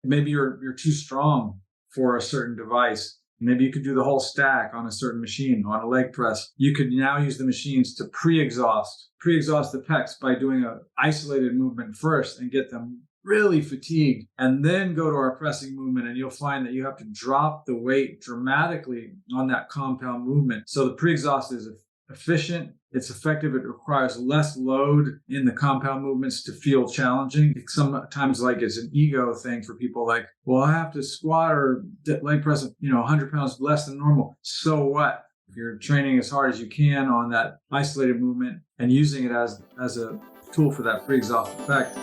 Maybe you're too strong for a certain device. Maybe you could do the whole stack on a certain machine, on a leg press. You could now use the machines to pre-exhaust the pecs by doing an isolated movement first and get them really fatigued, and then go to our pressing movement, and you'll find that you have to drop the weight dramatically on that compound movement. So the pre-exhaust is efficient, it's effective, it requires less load in the compound movements to feel challenging. Sometimes like it's an ego thing for people, like, well, I have to squat or leg press 100 pounds less than normal. So what? If you're training as hard as you can on that isolated movement and using it as a tool for that pre-exhaust effect.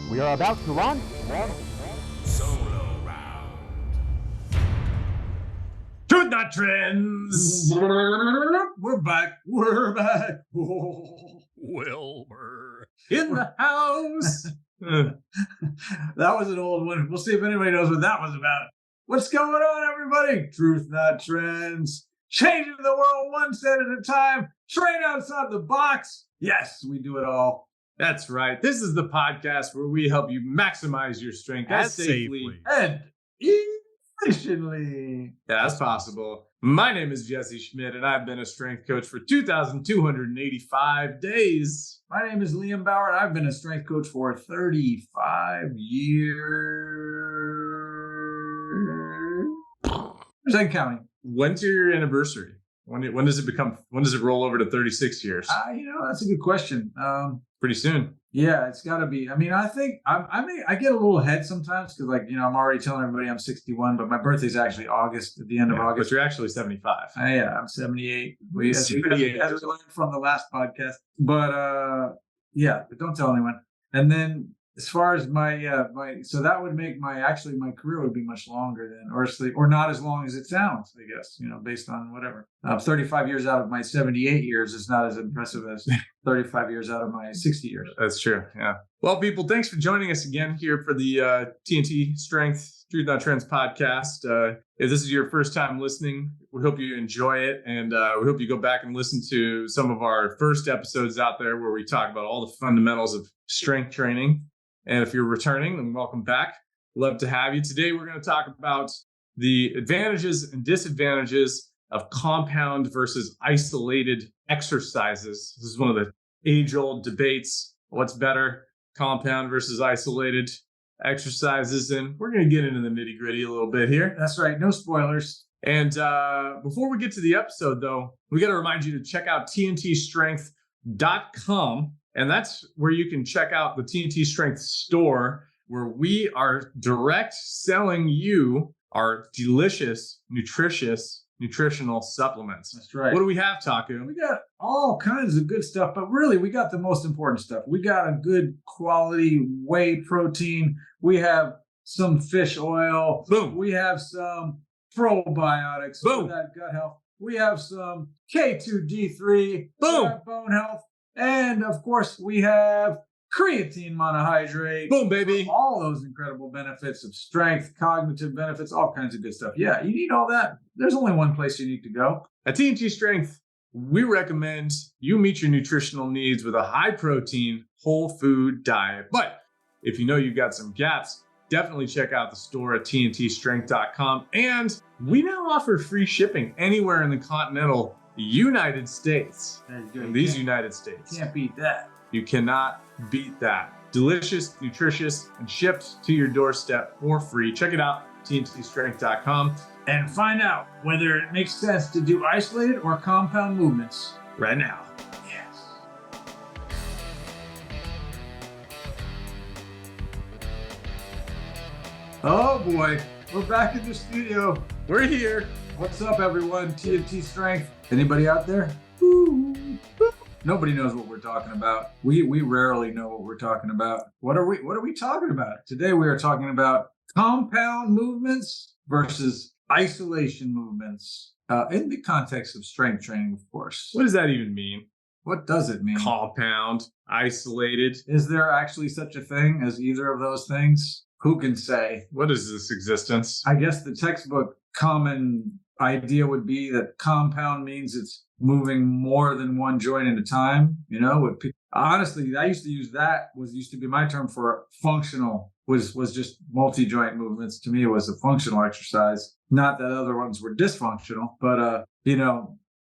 We are about to launch Solo round. Truth Not Trends. We're back. Wilbur. In the house. That was an old one. We'll see if anybody knows what that was about. What's going on, everybody? Truth Not Trends. Changing the world one set at a time. Train outside the box. Yes, we do it all. That's right. This is the podcast where we help you maximize your strength as safely and efficiently as possible. My name is Jesse Schmidt, and I've been a strength coach for 2,285 days. My name is Liam Bauer, and I've been a strength coach for 35 years. And counting. When's your anniversary? When does it roll over to 36 years? That's a good question. Pretty soon. Yeah, it's got to be. I mean, I think I get a little ahead sometimes because, I'm already telling everybody I'm 61, but my birthday's actually August, at the end of August. But you're actually 75. Yeah, I'm 78. As we learned from the last podcast. But but don't tell anyone. And then as far as so that would make my career would be much longer then, or not as long as it sounds, I guess, based on whatever. 35 years out of my 78 years is not as impressive as 35 years out of my 60 years. That's true. Yeah. Well, people, thanks for joining us again here for the TNT Strength Truth Not Trends podcast. If this is your first time listening, we hope you enjoy it. And we hope you go back and listen to some of our first episodes out there where we talk about all the fundamentals of strength training. And if you're returning, then welcome back. Love to have you. Today, we're going to talk about the advantages and disadvantages of compound versus isolated exercises. This is one of the age-old debates. What's better, compound versus isolated exercises? And we're going to get into the nitty-gritty a little bit here. That's right. No spoilers. And before we get to the episode, though, we got to remind you to check out tntstrength.com. And that's where you can check out the TNT Strength store, where we are direct selling you our delicious, nutritional supplements. That's right. What do we have, Taku? We got all kinds of good stuff, but really we got the most important stuff. We got a good quality whey protein. We have some fish oil. Boom. We have some probiotics Boom. for that gut health. We have some K2D3 Boom. for bone health. And of course, we have creatine monohydrate. Boom, baby. All those incredible benefits of strength, cognitive benefits, all kinds of good stuff. Yeah, you need all that. There's only one place you need to go. At TNT Strength, we recommend you meet your nutritional needs with a high protein, whole food diet. But if you know you've got some gaps, definitely check out the store at tntstrength.com. And we now offer free shipping anywhere in the continental United States. In these United States. Can't beat that. You cannot beat that. Delicious, nutritious, and shipped to your doorstep for free. Check it out, tntstrength.com. And find out whether it makes sense to do isolated or compound movements right now. Yes. Oh boy, we're back in the studio. We're here. What's up, everyone? TNT Strength. Anybody out there? Ooh. Nobody knows what we're talking about. We rarely know what we're talking about. What are we talking about? Today we are talking about compound movements versus isolation movements in the context of strength training, of course. What does that even mean? What does it mean? Compound, isolated. Is there actually such a thing as either of those things? Who can say? What is this existence? I guess the textbook common idea would be that compound means it's moving more than one joint at a time. Honestly, I used to use that, used to be my term for functional, was just multi-joint movements. To me, it was a functional exercise. Not that other ones were dysfunctional, but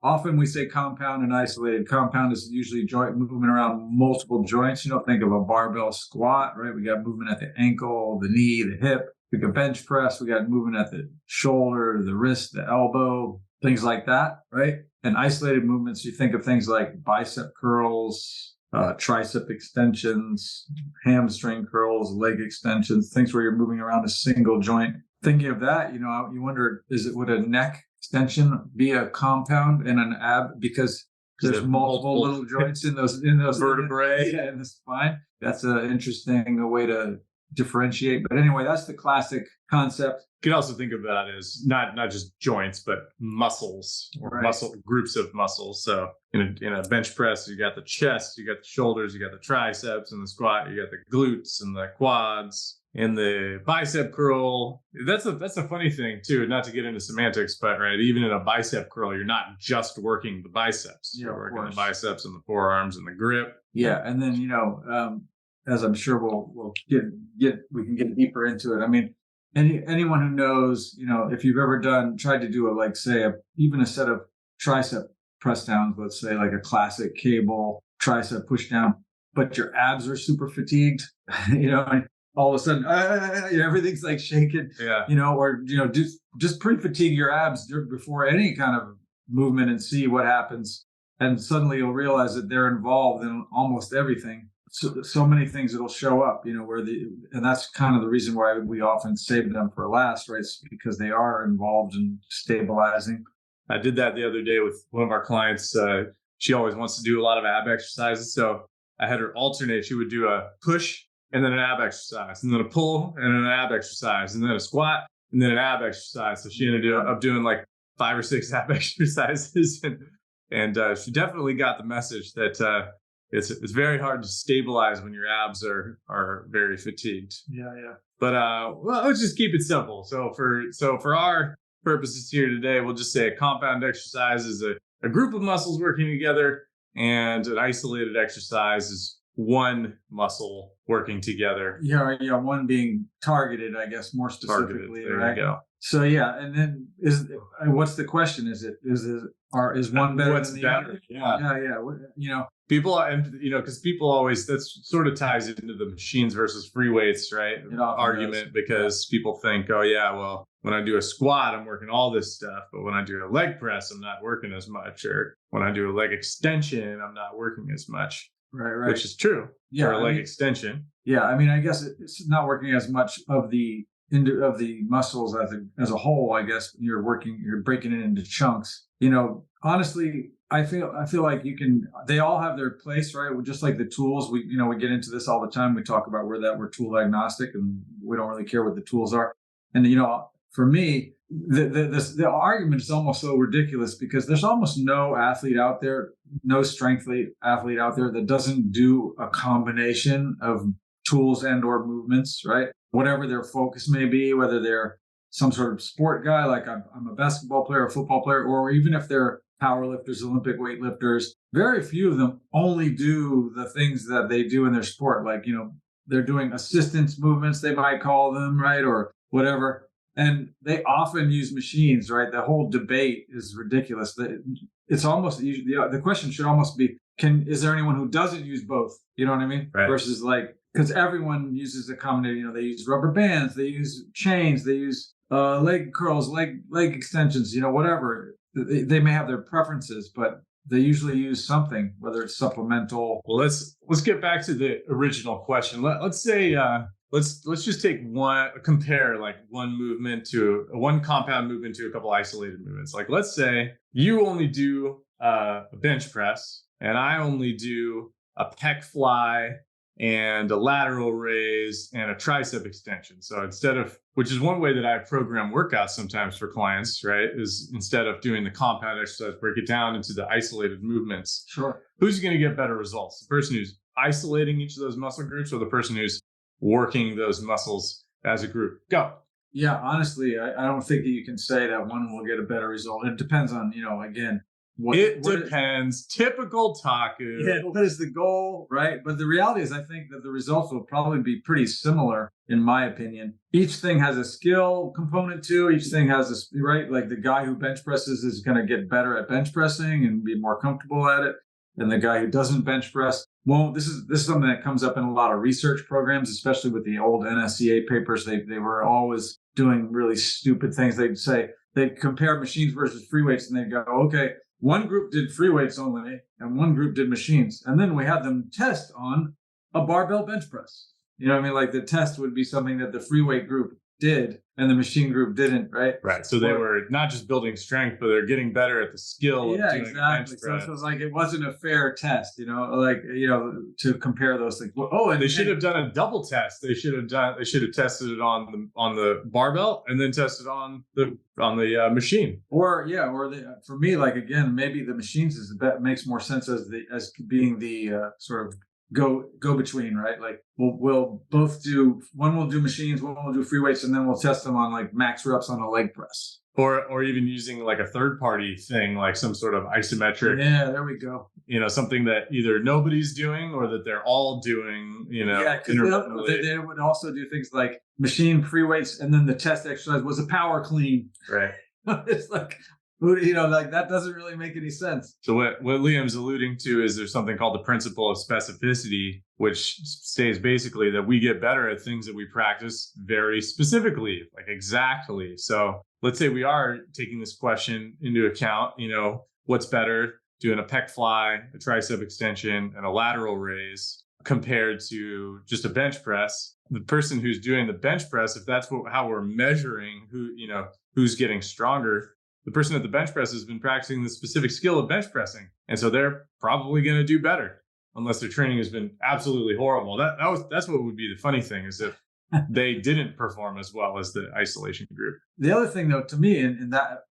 often we say compound and isolated. Compound is usually joint movement around multiple joints. Think of a barbell squat, right? We got movement at the ankle, the knee, the hip. We got bench press. We got movement at the shoulder, the wrist, the elbow, things like that, right? And isolated movements, you think of things like bicep curls, tricep extensions, hamstring curls, leg extensions, things where you're moving around a single joint. Thinking of that, you wonder, would a neck extension be a compound and an ab, because there's multiple little joints in those vertebrae in the spine. That's an interesting way to differentiate. But anyway, that's the classic concept. You can also think of that as not just joints, but muscles or muscle groups of muscles. So in a bench press, you got the chest, you got the shoulders, you got the triceps. In the squat, you got the glutes and the quads. In the bicep curl, that's a funny thing too, not to get into semantics, but right, even in a bicep curl, you're not just working the biceps. You're working the biceps and the forearms and the grip. Yeah, and then as I'm sure we can get deeper into it. I mean, anyone who knows, if you've ever tried to do even a set of tricep press downs, let's say like a classic cable tricep push down, but your abs are super fatigued, all of a sudden, everything's like shaking, or just pre-fatigue your abs before any kind of movement and see what happens. And suddenly you'll realize that they're involved in almost everything. So many things that'll show up, and that's kind of the reason why we often save them for last, right? It's because they are involved in stabilizing. I did that the other day with one of our clients. She always wants to do a lot of ab exercises, so I had her alternate. She would do a push and then an ab exercise, and then a pull and an ab exercise, and then a squat and then an ab exercise. So she ended up doing like 5 or 6 ab exercises, and she definitely got the message that it's very hard to stabilize when your abs are very fatigued. Yeah. But let's just keep it simple. So for our purposes here today, we'll just say a compound exercise is a group of muscles working together, and an isolated exercise is one muscle working together. Yeah, one being targeted, I guess, more specifically. There right? you go. So yeah, and then what's the question? Is one better than the other? Yeah. People, because people always, that sort of ties into the machines versus free weights, right? Argument, because people think, oh yeah, well, when I do a squat, I'm working all this stuff, but when I do a leg press, I'm not working as much, or when I do a leg extension, I'm not working as much. Right. Which is true. Yeah, for a leg extension. Yeah, I mean, I guess it's not working as much of the muscles as a whole. I guess you're breaking it into chunks. Honestly, I feel like they all have their place, right? Just like the tools, we get into this all the time. We talk about we're tool agnostic and we don't really care what the tools are. And for me, the argument is almost so ridiculous, because there's almost no strength athlete out there that doesn't do a combination of tools and or movements, right? Whatever their focus may be, whether they're some sort of sport guy, like I'm a basketball player, a football player, or even if they're power lifters, Olympic weightlifters, very few of them only do the things that they do in their sport. Like, they're doing assistance movements, they might call them, right? Or whatever. And they often use machines, right? The whole debate is ridiculous. It's almost, the question should almost be, is there anyone who doesn't use both? You know what I mean? Right. Versus because everyone uses a combination, they use rubber bands, they use chains, they use leg curls, leg extensions, whatever. They may have their preferences, but they usually use something, whether it's supplemental. Well, let's get back to the original question. Let's say let's just compare like one compound movement to a couple isolated movements. Like, let's say you only do a bench press and I only do a pec fly and a lateral raise and a tricep extension. So which is one way that I program workouts sometimes for clients, right? Is instead of doing the compound exercise, break it down into the isolated movements. Sure. Who's going to get better results? The person who's isolating each of those muscle groups, or the person who's working those muscles as a group? Go. Yeah, honestly, I don't think that you can say that one will get a better result. It depends on, again, It depends. Typical Taku. Yeah, what is the goal, right? But the reality is, I think that the results will probably be pretty similar, in my opinion. Each thing has a skill component too. Each thing has a, right? Like the guy who bench presses is going to get better at bench pressing and be more comfortable at it. And the guy who doesn't bench press won't. This is something that comes up in a lot of research programs, especially with the old NSCA papers. They were always doing really stupid things. They'd compare machines versus free weights, and they'd go, okay, one group did free weights only, and one group did machines. And then we had them test on a barbell bench press. You know what I mean? Like the test would be something that the free weight group did and the machine group didn't, right? Right. So they were not just building strength, but they're getting better at the skill of doing exactly. So it's like it wasn't a fair test, to compare those things. And they should have done a double test. They should have tested it on the barbell and then tested on the machine. For me, like again, maybe the machines makes more sense as being the sort of go between, right? Like we'll both do, one will do machines, one will do free weights, and then we'll test them on like max reps on a leg press, or even using like a third party thing, like some sort of isometric. Yeah, there we go. Something that either nobody's doing or that they're all doing. Yeah, because they would also do things like machine, free weights, and then the test exercise was a power clean. Right. It's like, like that doesn't really make any sense. So what Liam's alluding to is there's something called the principle of specificity, which states basically that we get better at things that we practice very specifically, like exactly. So let's say we are taking this question into account, what's better, doing a pec fly, a tricep extension, and a lateral raise compared to just a bench press. The person who's doing the bench press, if that's how we're measuring who's getting stronger, the person at the bench press has been practicing the specific skill of bench pressing. And so they're probably going to do better unless their training has been absolutely horrible. That's what would be the funny thing, is if they didn't perform as well as the isolation group. The other thing, though, to me, in that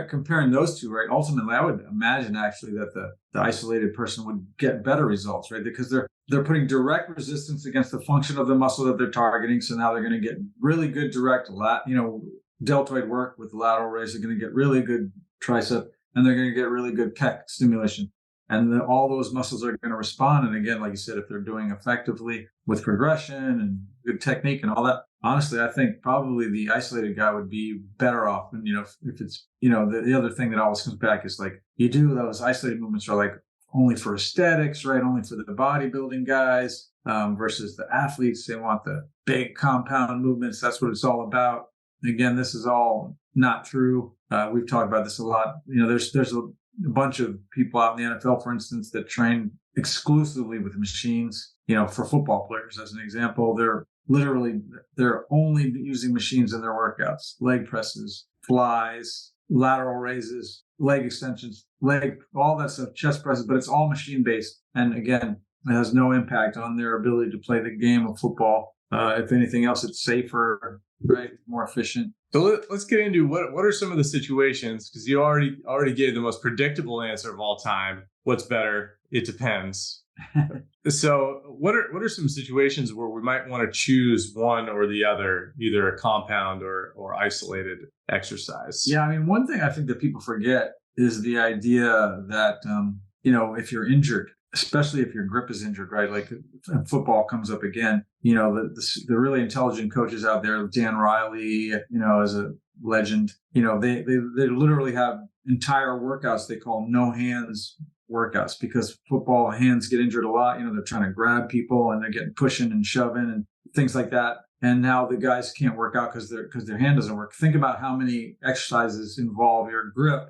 comparing those two, right, ultimately, I would imagine actually that the isolated person would get better results, right? Because they're putting direct resistance against the function of the muscle that they're targeting. So now they're going to get really good direct deltoid work with lateral raise. They're going to get really good tricep, and they're going to get really good pec stimulation. And all those muscles are going to respond. And again, like you said, if they're doing effectively with progression and good technique and all that, honestly, I think probably the isolated guy would be better off. And, if it's, the other thing that always comes back is like, you do those isolated movements are like only for aesthetics, right? Only for the bodybuilding guys versus the athletes. They want the big compound movements. That's what it's all about. Again, this is all not true. We've talked about this a lot. There's a bunch of people out in the NFL, for instance, that train exclusively with machines. For football players, as an example, they're only using machines in their workouts: leg presses, flies, lateral raises, leg extensions, all that stuff, chest presses, but it's all machine based. And again, it has no impact on their ability to play the game of football. If anything else, it's safer, right? More efficient. So let's get into what are some of the situations, because you already gave the most predictable answer of all time. What's better? It depends. So what are some situations where we might want to choose one or the other, either a compound or isolated exercise? Yeah, I mean, one thing I think that people forget is the idea that if you're injured, especially if your grip is injured, right? Like football comes up again, the really intelligent coaches out there, Dan Riley, as a legend, they literally have entire workouts they call no hands workouts, because football hands get injured a lot. They're trying to grab people and they're getting pushing and shoving and things like that. And now the guys can't work out because their hand doesn't work. Think about how many exercises involve your grip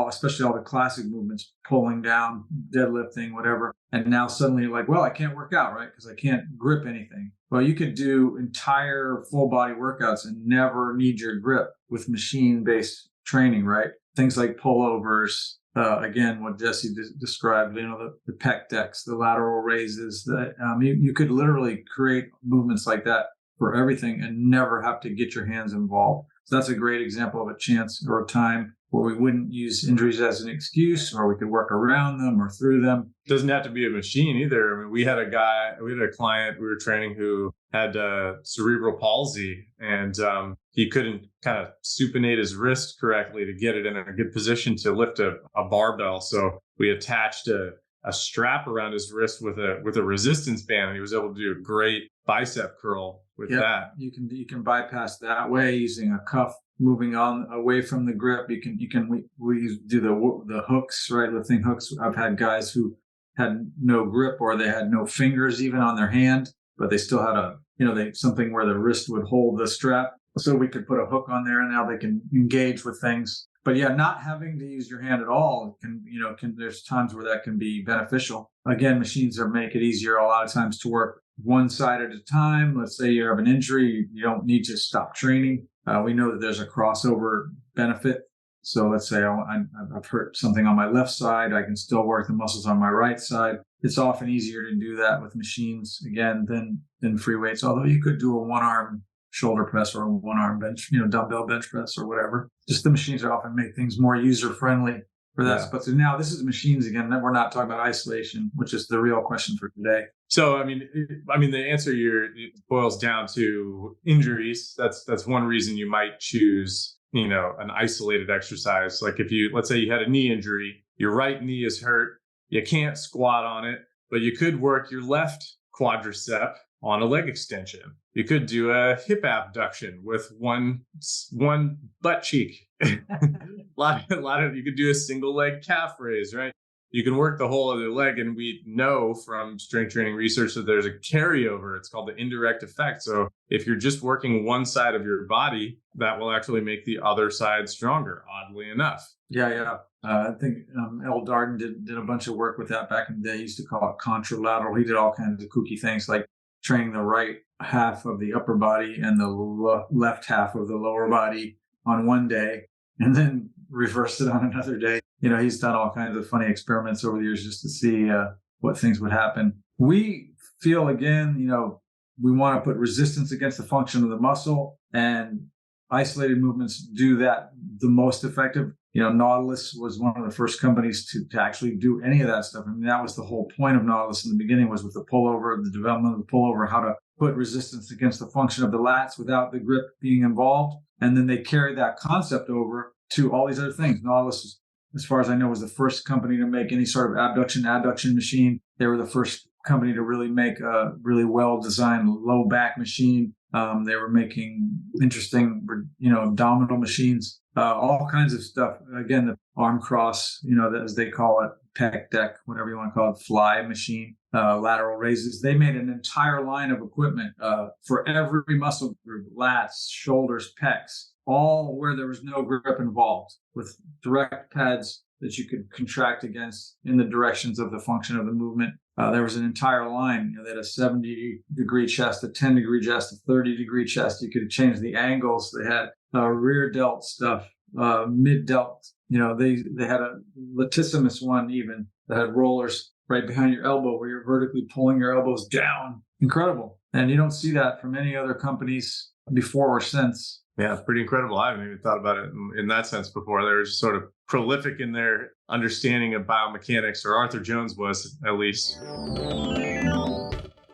especially all the classic movements, pulling down, deadlifting, whatever. And now suddenly you're like, well, I can't work out, right? Because I can't grip anything. Well, you could do entire full body workouts and never need your grip with machine-based training, right? Things like pullovers, again, what Jesse described, the pec decks, the lateral raises, you could literally create movements like that for everything and never have to get your hands involved. So that's a great example of a chance or a time where we wouldn't use injuries as an excuse, or we could work around them or through them. Doesn't have to be a machine either. I mean, we had a client we were training who had cerebral palsy, and he couldn't kind of supinate his wrist correctly to get it in a good position to lift a barbell. So we attached a strap around his wrist with a resistance band, and he was able to do a great bicep curl with that. You can bypass that way using a cuff moving on away from the grip. We do the hooks, right? Lifting hooks. I've had guys who had no grip, or they had no fingers even on their hand, but they still had something where the wrist would hold the strap. So we could put a hook on there, and now they can engage with things. But yeah, not having to use your hand at all there's times where that can be beneficial. Again, machines make it easier a lot of times to work one side at a time. Let's say you have an injury, you don't need to stop training. We know that there's a crossover benefit. So let's say I've hurt something on my left side, I can still work the muscles on my right side. It's often easier to do that with machines, again, than free weights, although you could do a one-arm shoulder press or a one-arm bench, dumbbell bench press or whatever. Just the machines often make things more user-friendly for that. Yeah. But so now this is machines again, that we're not talking about isolation, which is the real question for today. So, I mean, the answer it boils down to injuries. That's one reason you might choose, an isolated exercise. Like let's say you had a knee injury, your right knee is hurt, you can't squat on it, but you could work your left quadricep on a leg extension. You could do a hip abduction with one butt cheek. You could do a single leg calf raise, right? You can work the whole other leg, and we know from strength training research that there's a carryover. It's called the indirect effect. So if you're just working one side of your body, that will actually make the other side stronger, oddly enough. Yeah. I think El Darden did a bunch of work with that back in the day. He used to call it contralateral. He did all kinds of kooky things like training the right half of the upper body and the left half of the lower body on one day, and then reverse it on another day. He's done all kinds of funny experiments over the years just to see what things would happen. We feel, again, we want to put resistance against the function of the muscle, and isolated movements do that the most effective. Nautilus was one of the first companies to actually do any of that stuff. I mean, that was the whole point of Nautilus in the beginning, was with the pullover, the development of the pullover, how to put resistance against the function of the lats without the grip being involved. And then they carried that concept over to all these other things. Nautilus, as far as I know, was the first company to make any sort of adduction machine. They were the first company to really make a really well-designed low back machine. They were making interesting, abdominal machines, all kinds of stuff. Again, the arm cross, as they call it, pec deck, whatever you want to call it, fly machine, lateral raises. They made an entire line of equipment for every muscle group, lats, shoulders, pecs, all where there was no grip involved, with direct pads that you could contract against in the directions of the function of the movement. There was an entire line. They had a 70-degree chest, a 10-degree chest, a 30-degree chest. You could change the angles. They had rear delt stuff, mid delt. They had a latissimus one even that had rollers right behind your elbow where you're vertically pulling your elbows down. Incredible. And you don't see that from any other companies before or since. Yeah, it's pretty incredible. I haven't even thought about it in that sense before. They were just sort of prolific in their understanding of biomechanics, or Arthur Jones was, at least.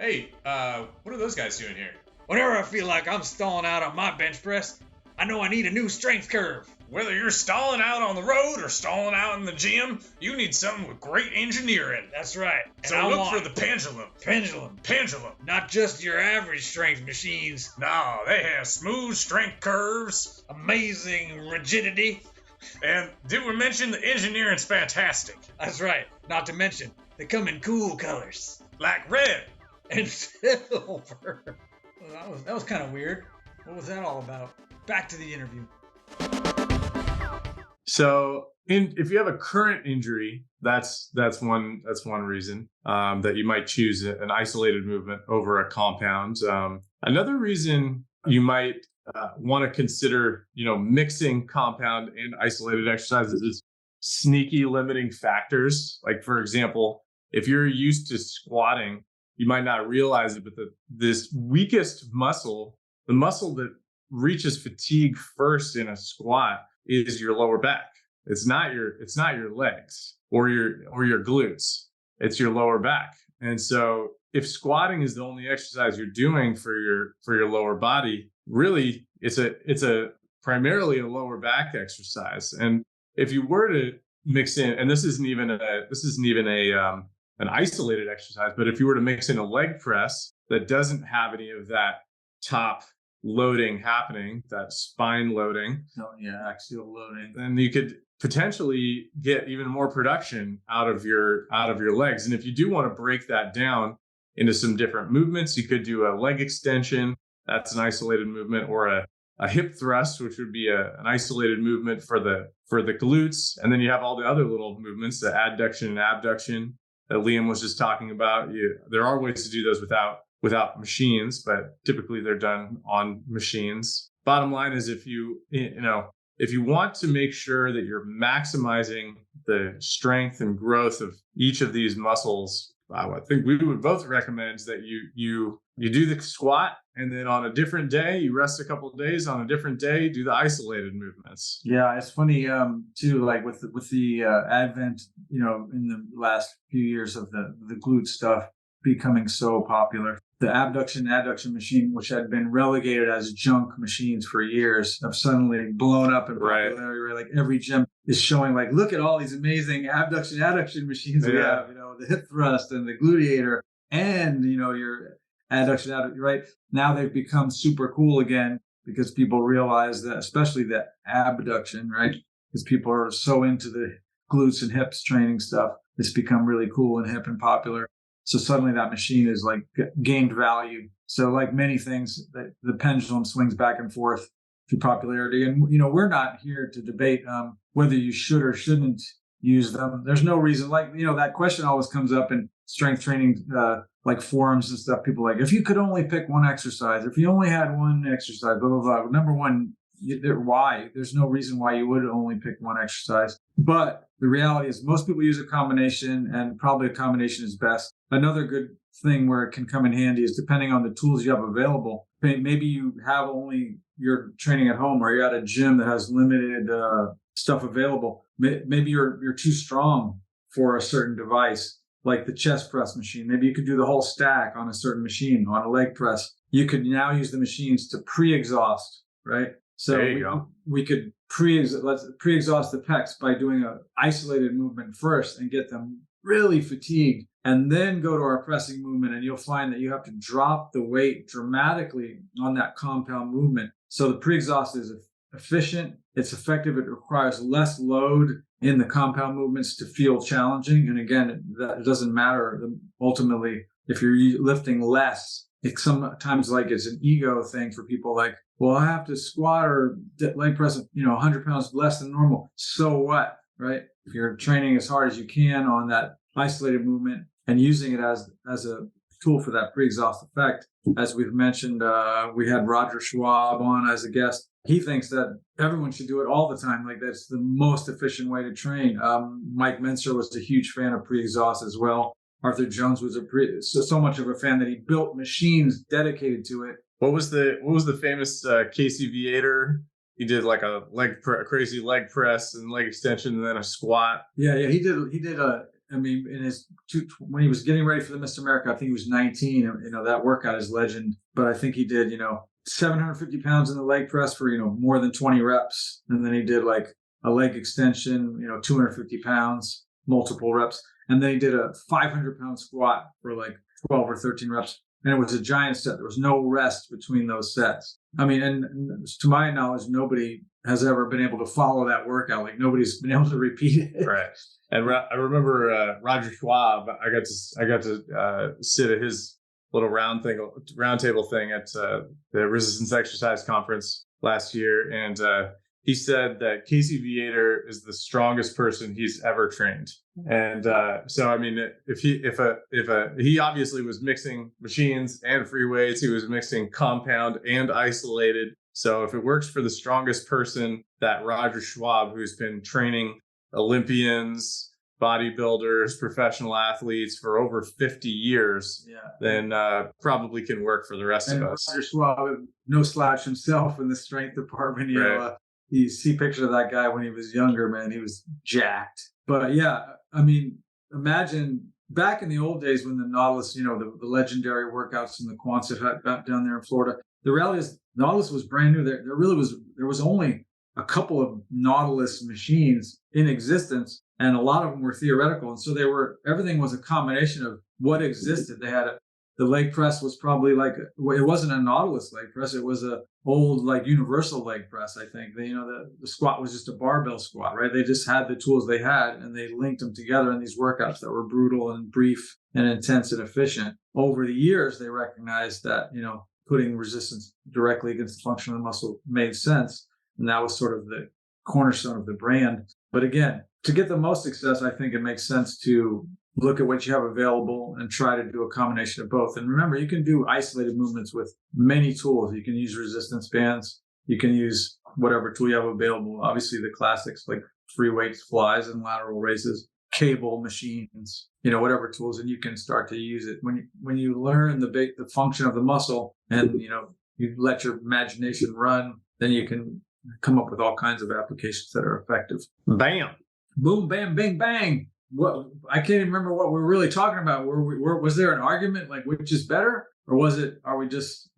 Hey, what are those guys doing here? Whenever I feel like I'm stalling out on my bench press, I know I need a new strength curve. Whether you're stalling out on the road or stalling out in the gym, you need something with great engineering. That's right. And So look for the pendulum. Pendulum. Not just your average strength machines. No, they have smooth strength curves. Amazing rigidity. And did we mention the engineering's fantastic? That's right. Not to mention, they come in cool colors. Like red. And silver. Well, that was kind of weird. What was that all about? Back to the interview. So, if you have a current injury, that's one reason that you might choose an isolated movement over a compound. Another reason you might want to consider, mixing compound and isolated exercises is sneaky limiting factors. Like, for example, if you're used to squatting, you might not realize it, but this weakest muscle, the muscle that reaches fatigue first in a squat, is your lower back. It's not your legs or your glutes. It's your lower back. And so if squatting is the only exercise you're doing for your lower body, really it's a primarily a lower back exercise. And if you were to mix in, and this isn't even an isolated exercise, but if you were to mix in a leg press that doesn't have any of that top loading happening, that spine loading, axial loading, then you could potentially get even more production out of your legs. And if you do want to break that down into some different movements, you could do a leg extension. That's an isolated movement, or a hip thrust, which would be an isolated movement for the glutes. And then you have all the other little movements, the adduction and abduction that Liam was just talking about. There are ways to do those without machines, but typically they're done on machines. Bottom line is, if you want to make sure that you're maximizing the strength and growth of each of these muscles, I think we would both recommend that you do the squat, and then on a different day, you rest a couple of days. On a different day, do the isolated movements. Yeah, it's funny too. Like with the advent, in the last few years of the glute stuff becoming so popular, the adduction machine, which had been relegated as junk machines for years, have suddenly blown up in popularity. Right? Like every gym is showing, like, look at all these amazing adduction machines we have. The hip thrust and the gluteator, and your adduction, right? Now they've become super cool again because people realize that, especially the abduction, right? Because people are so into the glutes and hips training stuff, it's become really cool and hip and popular. So suddenly that machine is like gained value. So like many things, the pendulum swings back and forth through popularity. And, we're not here to debate whether you should or shouldn't use them. There's no reason, like, that question always comes up in strength training, like forums and stuff. People like, if you could only pick one exercise, if you only had one exercise, blah, blah, blah. Number one, why? There's no reason why you would only pick one exercise. But the reality is most people use a combination, and probably a combination is best. Another good thing where it can come in handy is depending on the tools you have available. Maybe you're training at home, or you're at a gym that has limited stuff available. Maybe you're too strong for a certain device, like the chest press machine. Maybe you could do the whole stack on a certain machine, on a leg press. You could now use the machines to pre-exhaust, right? So we could pre-exhaust the pecs by doing an isolated movement first and get them really fatigued, and then go to our pressing movement. And you'll find that you have to drop the weight dramatically on that compound movement. So the pre-exhaust is efficient, it's effective, it requires less load in the compound movements to feel challenging. And again, that doesn't matter ultimately if you're lifting less. It's sometimes like it's an ego thing for people, like, well, I have to squat or leg press, 100 pounds less than normal. So what, right? If you're training as hard as you can on that isolated movement and using it as a tool for that pre-exhaust effect, as we've mentioned, we had Roger Schwab on as a guest. He thinks that everyone should do it all the time. Like, that's the most efficient way to train. Mike Menser was a huge fan of pre-exhaust as well. Arthur Jones was so much of a fan that he built machines dedicated to it. What was the famous Casey Viator? He did like a crazy leg press and leg extension, and then a squat. Yeah. He did when he was getting ready for the Miss America, I think he was 19. That workout is legend. But I think he did 750 pounds in the leg press for more than 20 reps, and then he did like a leg extension, 250 pounds, multiple reps. And then he did a 500-pound squat for like 12 or 13 reps. And it was a giant set. There was no rest between those sets. And to my knowledge, nobody has ever been able to follow that workout. Like, nobody's been able to repeat it. Right. And I remember Roger Schwab. I got to sit at his little round table thing at the Resistance Exercise Conference last year, and he said that Casey Viator is the strongest person he's ever trained. And so, I mean, if he obviously was mixing machines and free weights, he was mixing compound and isolated. So if it works for the strongest person, that Roger Schwab, who's been training Olympians, bodybuilders, professional athletes for over 50 years, then probably can work for the rest of us. Roger Schwab, no slouch himself in the strength department. You see pictures of that guy when he was younger, man. He was jacked. But yeah, I mean, imagine back in the old days when the Nautilus, the legendary workouts in the Quonset hut down there in Florida. The reality is Nautilus was brand new. There was only a couple of Nautilus machines in existence, and a lot of them were theoretical. And so everything was a combination of what existed. They had the leg press was probably it wasn't a Nautilus leg press. It was a old universal leg press. I think the squat was just a barbell squat, right? They just had the tools they had and they linked them together in these workouts that were brutal and brief and intense and efficient. Over the years, they recognized that, putting resistance directly against the function of the muscle made sense. And that was sort of the cornerstone of the brand. But again, to get the most success, I think it makes sense to look at what you have available and try to do a combination of both. And remember, you can do isolated movements with many tools. You can use resistance bands. You can use whatever tool you have available. Obviously, the classics like free weights, flies, and lateral raises, cable machines, whatever tools, and you can start to use it. When you learn the function of the muscle and, you let your imagination run, then you can come up with all kinds of applications that are effective. Bam. Boom, bam, bing, bang. What I can't even remember what we're really talking about. Was there an argument like which is better, or are we just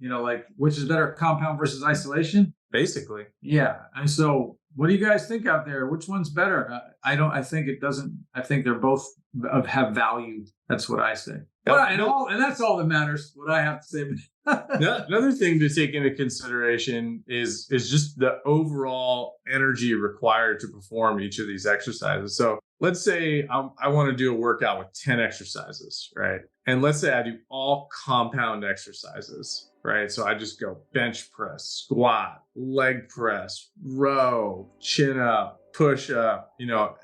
which is better, compound versus isolation? Basically, yeah. And so, what do you guys think out there? Which one's better? I think it doesn't. I think they're both have value. That's what I say. And that's all that matters. What I have to say. Another thing to take into consideration is just the overall energy required to perform each of these exercises. So let's say I want to do a workout with 10 exercises, right? And let's say I do all compound exercises, right? So I just go bench press, squat, leg press, row, chin up, push up.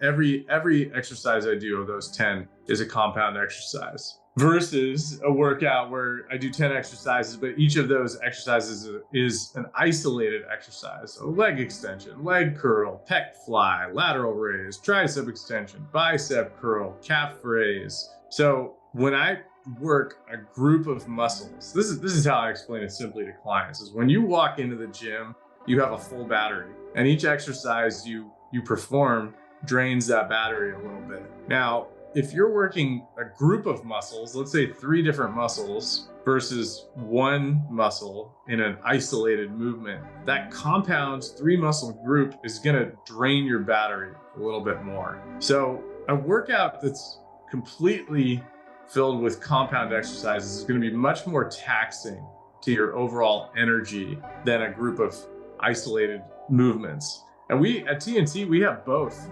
Every exercise I do of those 10 is a compound exercise. Versus a workout where I do 10 exercises, but each of those exercises is an isolated exercise. So leg extension, leg curl, pec fly, lateral raise, tricep extension, bicep curl, calf raise. So when I work a group of muscles, this is how I explain it simply to clients, is when you walk into the gym, you have a full battery, and each exercise you perform drains that battery a little bit. Now, if you're working a group of muscles, let's say 3 different muscles versus 1 muscle in an isolated movement, that compound 3 muscle group is going to drain your battery a little bit more. So a workout that's completely filled with compound exercises is going to be much more taxing to your overall energy than a group of isolated movements. And we at TNT, we have both.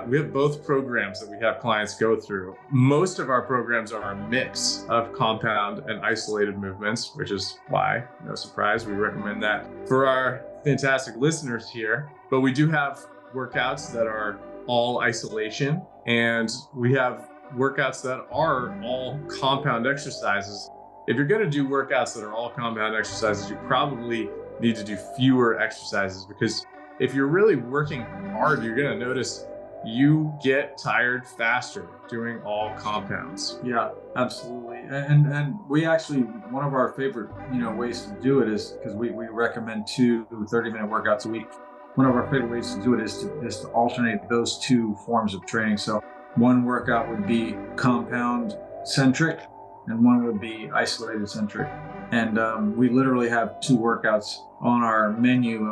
We have both programs that we have clients go through. Most of our programs are a mix of compound and isolated movements, which is why, no surprise, we recommend that for our fantastic listeners here. But we do have workouts that are all isolation, and we have workouts that are all compound exercises. If you're going to do workouts that are all compound exercises, you probably need to do fewer exercises, because if you're really working hard, you're going to notice you get tired faster doing all compounds. Yeah, absolutely. And we actually, one of our favorite, ways to do it is, because we recommend 2 30-minute workouts a week. One of our favorite ways to do it is to alternate those 2 forms of training. So one workout would be compound centric and one would be isolated centric. And we literally have 2 workouts on our menu,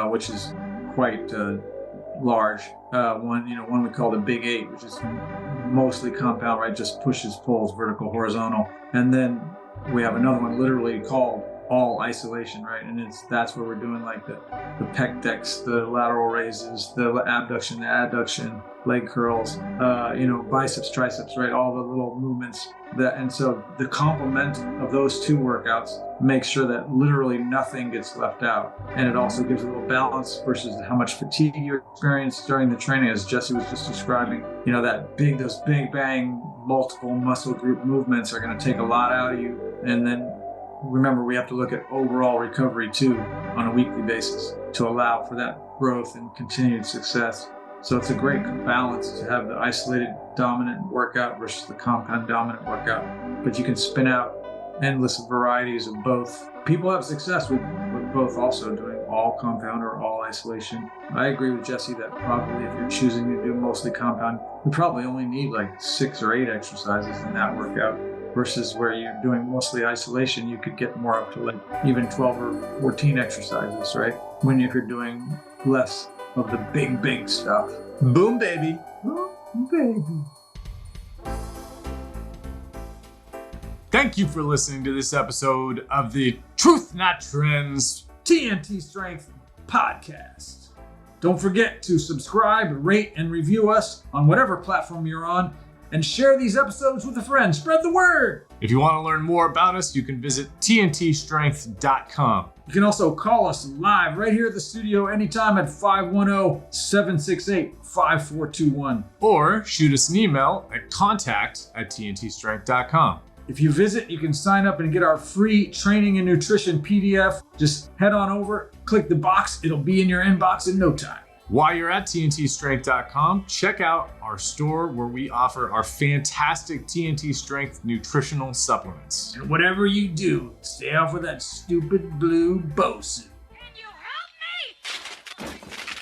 which is quite large. One we call the Big 8, which is mostly compound, right? Just pushes, pulls, vertical, horizontal. And then we have another one literally called all isolation, right? And that's where we're doing like the pec decks, the lateral raises, the abduction, the adduction, leg curls, biceps, triceps, right? All the little movements and so the complement of those 2 workouts makes sure that literally nothing gets left out. And it also gives a little balance versus how much fatigue you experience during the training, as Jesse was just describing. Those big bang, multiple muscle group movements are going to take a lot out of you. And then remember, we have to look at overall recovery too on a weekly basis to allow for that growth and continued success. So it's a great balance to have the isolated dominant workout versus the compound dominant workout. But you can spin out endless varieties of both. People have success with both also, doing all compound or all isolation. I agree with Jesse that probably if you're choosing to do mostly compound, you probably only need like 6 or 8 exercises in that workout, versus where you're doing mostly isolation, you could get more up to like even 12 or 14 exercises, right? When you're doing less of the big stuff. Boom, baby. Oh, baby. Thank you for listening to this episode of the Truth Not Trends TNT Strength Podcast. Don't forget to subscribe, rate, and review us on whatever platform you're on, and share these episodes with a friend. Spread the word. If you want to learn more about us, you can visit tntstrength.com. You can also call us live right here at the studio anytime at 510-768-5421. Or shoot us an email at contact@tntstrength.com. If you visit, you can sign up and get our free training and nutrition PDF. Just head on over, click the box. It'll be in your inbox in no time. While you're at tntstrength.com, check out our store where we offer our fantastic TNT Strength nutritional supplements. And whatever you do, stay off with that stupid blue bow suit. Can you help me?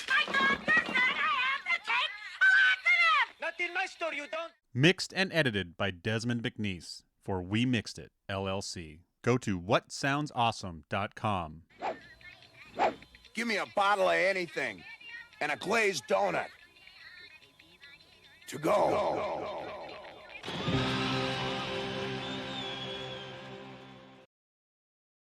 My doctor said I have to take a laxative! Not in my store, you don't. Mixed and edited by Desmond McNeese for We Mixed It, LLC. Go to whatsoundsawesome.com. Give me a bottle of anything and a glazed donut. To go.